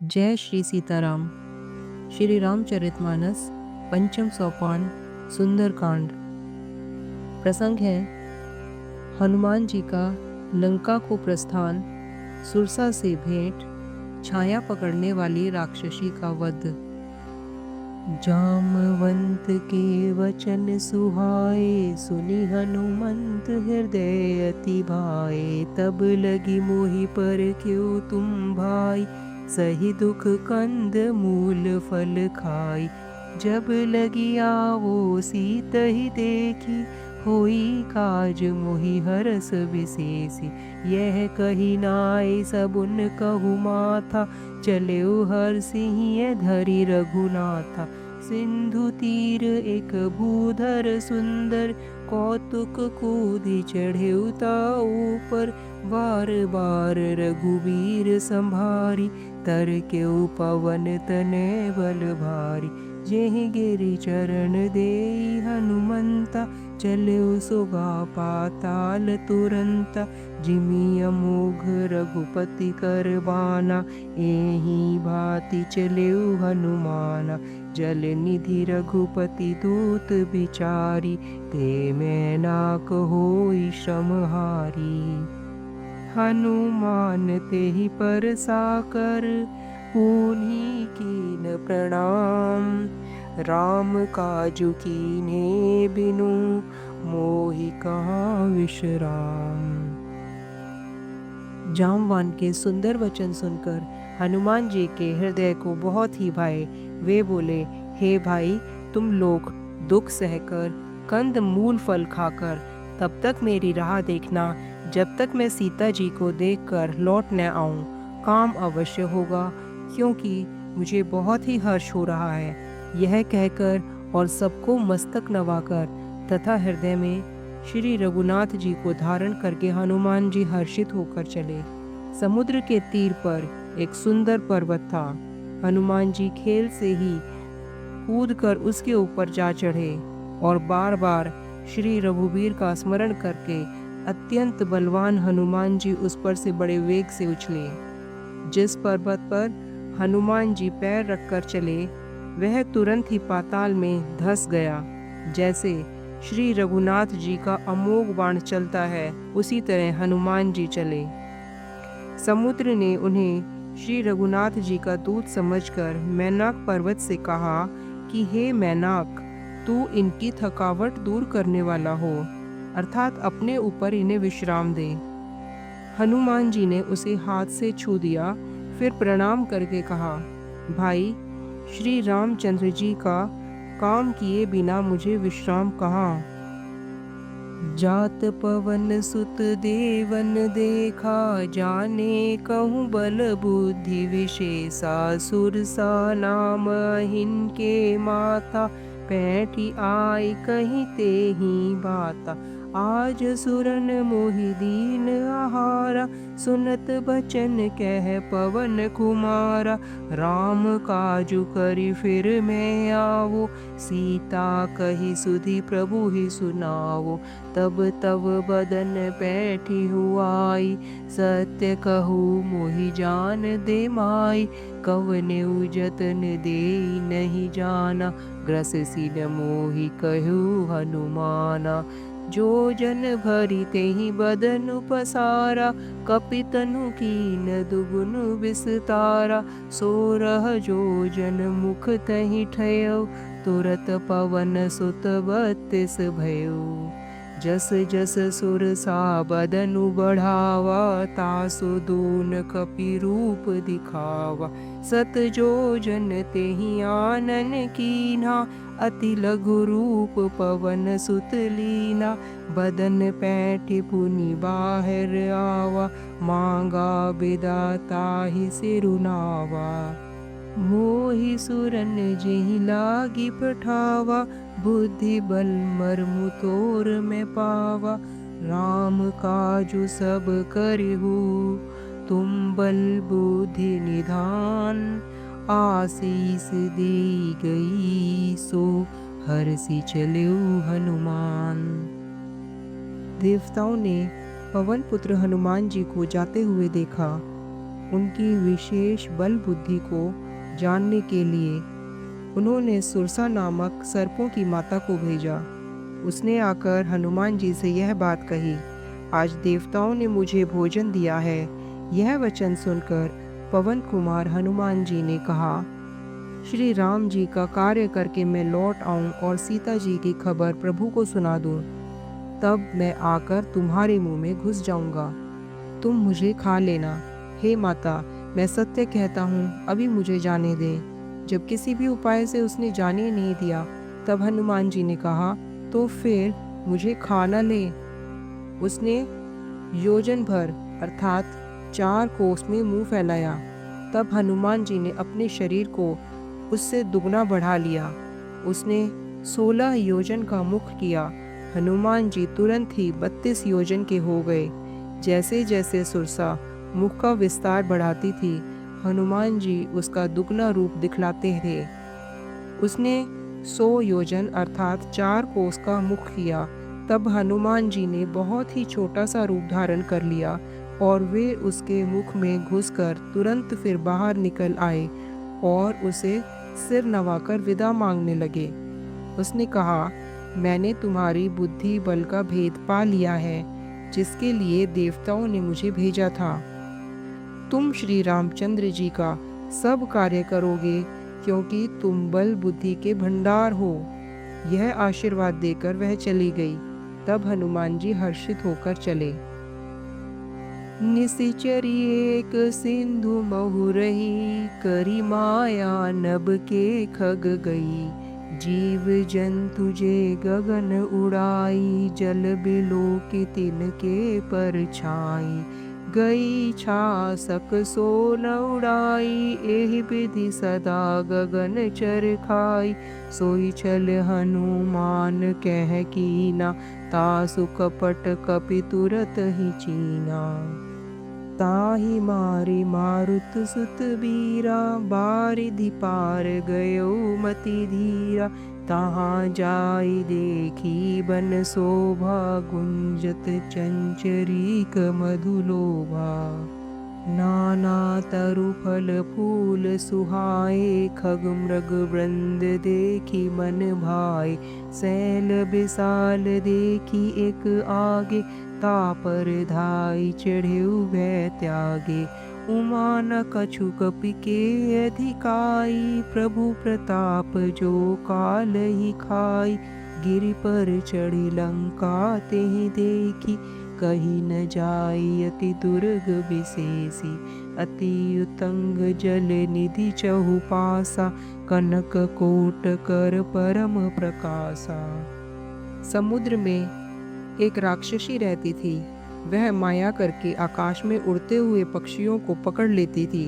जय श्री सीताराम। श्री रामचरितमानस पंचम सोपान सुंदरकांड। प्रसंग है हनुमान जी का लंका को प्रस्थान, सुरसा से भेंट, छाया पकड़ने वाली राक्षसी का वध। जामवंत के वचन सुहाए, सुनी हनुमंत हृदय अति भाए। तब लगी मोहि पर क्यों तुम भाई, सही दुख कंद मूल फल खाई। जब लगी आवो सीत ही देखी, होई काज मोहि हरस विशेषी। यह कही नाय सबुन कहु माथा, चले हर सिंह धरि रघुनाथा। सिंधु तीर एक भूधर सुंदर, कौतुक कूदि चढ़े ऊपर। बार बार रघुबीर संभारी, तर के पवन तने बल भारी। जेहि गिरि चरण देई हनुमंता, चले सुगा पाताल तुरंता। जिमि अमोघ रघुपति कर बाना, एहि भांति चले हनुमाना। जल निधि रघुपति दूत बिचारी, ते मैं नाक होई श्रमहारी। हनुमान तेहि पर साकर, पुनि कीन प्रणाम। राम काजु कीन्हे बिनु, मोहि कहाँ विश्राम। जामवान के सुंदर वचन सुनकर हनुमान जी के हृदय को बहुत ही भाए। वे बोले, हे भाई, तुम लोग दुख सहकर, कंद मूल फल खाकर तब तक मेरी राह देखना, जब तक मैं सीता जी को देखकर लौट न आऊं। काम अवश्य होगा, क्योंकि मुझे बहुत ही हर्ष हो रहा है। यह कहकर और सबको मस्तक नवाकर तथा हृदय में श्री रघुनाथ जी को धारण करके हनुमान जी हर्षित होकर चले। समुद्र के तीर पर एक सुंदर पर्वत था। हनुमान जी खेल से ही कूदकर उसके ऊपर जा चढ़े और बार बार श्री रघुबीर का स्मरण करके अत्यंत बलवान हनुमान जी उस पर से बड़े वेग से उछले। जिस पर्वत पर हनुमान जी पैर रखकर चले, वह तुरंत ही पाताल में धंस गया। जैसे श्री रघुनाथ जी का अमोघ बाण चलता है, उसी तरह हनुमान जी चले। समुद्र ने उन्हें श्री रघुनाथ जी का दूत समझकर मैनाक पर्वत से कहा कि हे मैनाक, तू इनकी थकावट दूर करने वाला हो, अर्थात अपने ऊपर इन्हें विश्राम दे। हनुमान जी ने उसे हाथ से छू दिया, फिर प्रणाम करके कहा, भाई, श्री रामचंद्र जी का काम किए बिना मुझे विश्राम कहाँ। जात पवन सुत देवन देखा, जाने कहूँ बल बुद्धि विशेषा। सुरसा नाम हिनके माता, पैठी आई कहीं ते ही बाता। आज सुरन मोहि दीन आहारा, सुनत बचन कह पवन कुमारा। राम काजु करि फिर मैं आवो, सीता कही सुधि प्रभु ही सुनावो। तब तब बदन पैठी हुआई, सत्य कहूँ मोहि जान दे माई। कवने जतन देई नहीं जाना, ग्रस सिन मोहि कहूँ हनुमाना। जो जन भरी तेहि बदन पसारा, कपितनु कीन दुगुन विस्तारा। सोरह जो जन मुख तहि ठयउ, तुरत पवन सुत 32 भयउ। जस जस सुरसा बदनु बढ़ावा, तासु दून कपि रूप दिखावा। सत जो जन तेहि आनन कीन्हा, अति लघु रूप पवन सुत लीना। बदन पैठ पुनि बाहिर आवा, मांगा बिदा ताहि सिरुनावा। मोहि सुरन जेहि लागी पठावा, बुद्धि बल मर्मु तोर में पावा। राम काजु सब करिहु, तुम बल बुद्धि निधान। आशीष दी गई, सो हरषि चलेउ हनुमान। देवताओं ने पवन पुत्र हनुमान जी को जाते हुए देखा। उनकी विशेष बल बुद्धि को जानने के लिए उन्होंने सुरसा नामक सर्पों की माता को भेजा। उसने आकर हनुमान जी से यह बात कही, आज देवताओं ने मुझे भोजन दिया है। यह वचन सुनकर पवन कुमार हनुमान जी ने कहा, श्री राम जी का कार्य करके मैं लौट आऊं और सीता जी की खबर प्रभु को सुना दूं, तब मैं आकर तुम्हारे मुंह में घुस जाऊंगा। तुम मुझे खा लेना। हे माता, मैं सत्य कहता हूँ, अभी मुझे जाने दे। जब किसी भी उपाय से उसने जाने नहीं दिया, तब हनुमान जी ने कहा, तो फिर मुझे खा न ले। उसने योजन भर अर्थात 4 कोस में मुंह फैलाया। तब हनुमान जी ने अपने शरीर को उससे दुगना बढ़ा लिया। उसने 16 योजन का मुख किया। हनुमान जी तुरंत ही 32 योजन के हो गए। जैसे जैसे सुरसा मुख का विस्तार बढ़ाती थी, हनुमान जी उसका दुगना रूप दिखलाते थे। उसने 100 योजन अर्थात 4 कोस का मुख किया। तब हनुमान जी ने बहुत ही छोटा सा रूप धारण कर लिया और वे उसके मुख में घुसकर तुरंत फिर बाहर निकल आए और उसे सिर नवाकर विदा मांगने लगे। उसने कहा, मैंने तुम्हारी बुद्धि बल का भेद पा लिया है, जिसके लिए देवताओं ने मुझे भेजा था। तुम श्री रामचंद्र जी का सब कार्य करोगे, क्योंकि तुम बल बुद्धि के भंडार हो। यह आशीर्वाद देकर वह चली गई। तब हनुमान जी हर्षित होकर चले। निशिचरी एक सिंधु महुरही, करी माया नभ के खग गई। जीव जंतु जे गगन उड़ाई, जल बिलो की तिनके पर छाई। गई छासक सो न उड़ाई, एहि विधि सदा गगन चर खाई। सोई छल हनुमान कह कीना, तासु कपट कपि तुरत ही चीना। ताहि मारी मारुत सुत बीरा, बारिधि पार गयो मति धीरा। तहाँ जाई देखी बन शोभा, गुंजत चंचरीक मधुलोभा। नाना तरु फल फूल सुहाए, खग मृग वृंद देखी मन भाए। सैल विशाल देखी एक आगे, तापर धाई चढ़ेउ भय त्यागे। उमा न कछु कपि के अधिकाई, प्रभु प्रताप जो काल ही खाई। गिरि पर चढ़ी लंका तेहि देखी, कही न जाई अति दुर्ग विशेषी। अति उतंग जल निधि चहु पासा, कनक कोट कर परम प्रकाशा। समुद्र में एक राक्षसी रहती थी। वह माया करके आकाश में उड़ते हुए पक्षियों को पकड़ लेती थी।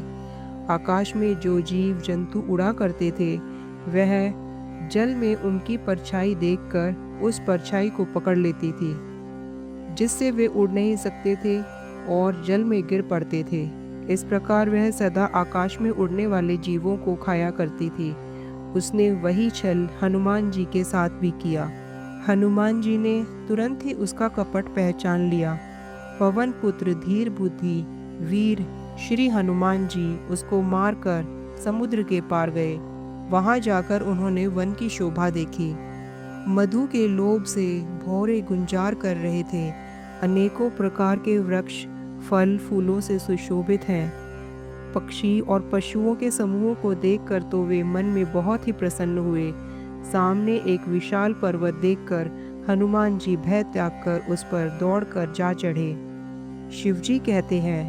आकाश में जो जीव जंतु उड़ा करते थे, वह जल में उनकी परछाई देखकर उस परछाई को पकड़ लेती थी, जिससे वे उड़ नहीं सकते थे और जल में गिर पड़ते थे। इस प्रकार वह सदा आकाश में उड़ने वाले जीवों को खाया करती थी। उसने वही छल हनुमान जी के साथ भी किया। हनुमान जी ने तुरंत ही उसका कपट पहचान लिया। पवन पुत्र धीर बुद्धि वीर श्री हनुमान जी उसको मारकर समुद्र के पार गए। वहां जाकर उन्होंने वन की शोभा देखी। मधु के लोभ से भौरे गुंजार कर रहे थे। अनेकों प्रकार के वृक्ष फल फूलों से सुशोभित हैं। पक्षी और पशुओं के समूहों को देखकर तो वे मन में बहुत ही प्रसन्न हुए। सामने एक विशाल पर्वत देखकर हनुमान जी भय त्याग कर उस पर दौड़कर जा चढ़े। शिवजी कहते हैं,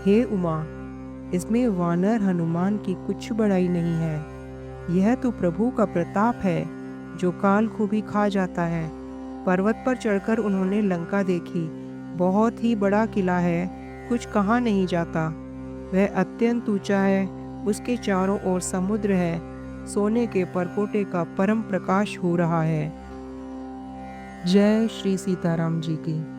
हे उमा, इसमें वानर हनुमान की कुछ बड़ाई नहीं है। यह तो प्रभु का प्रताप है, जो काल को भी खा जाता है। पर्वत पर चढ़कर उन्होंने लंका देखी। बहुत ही बड़ा किला है, कुछ कहा नहीं जाता। वह अत्यंत ऊंचा है, उसके चारों ओर समुद्र है। सोने के परकोटे का परम प्रकाश हो रहा है। जय श्री सीताराम जी की।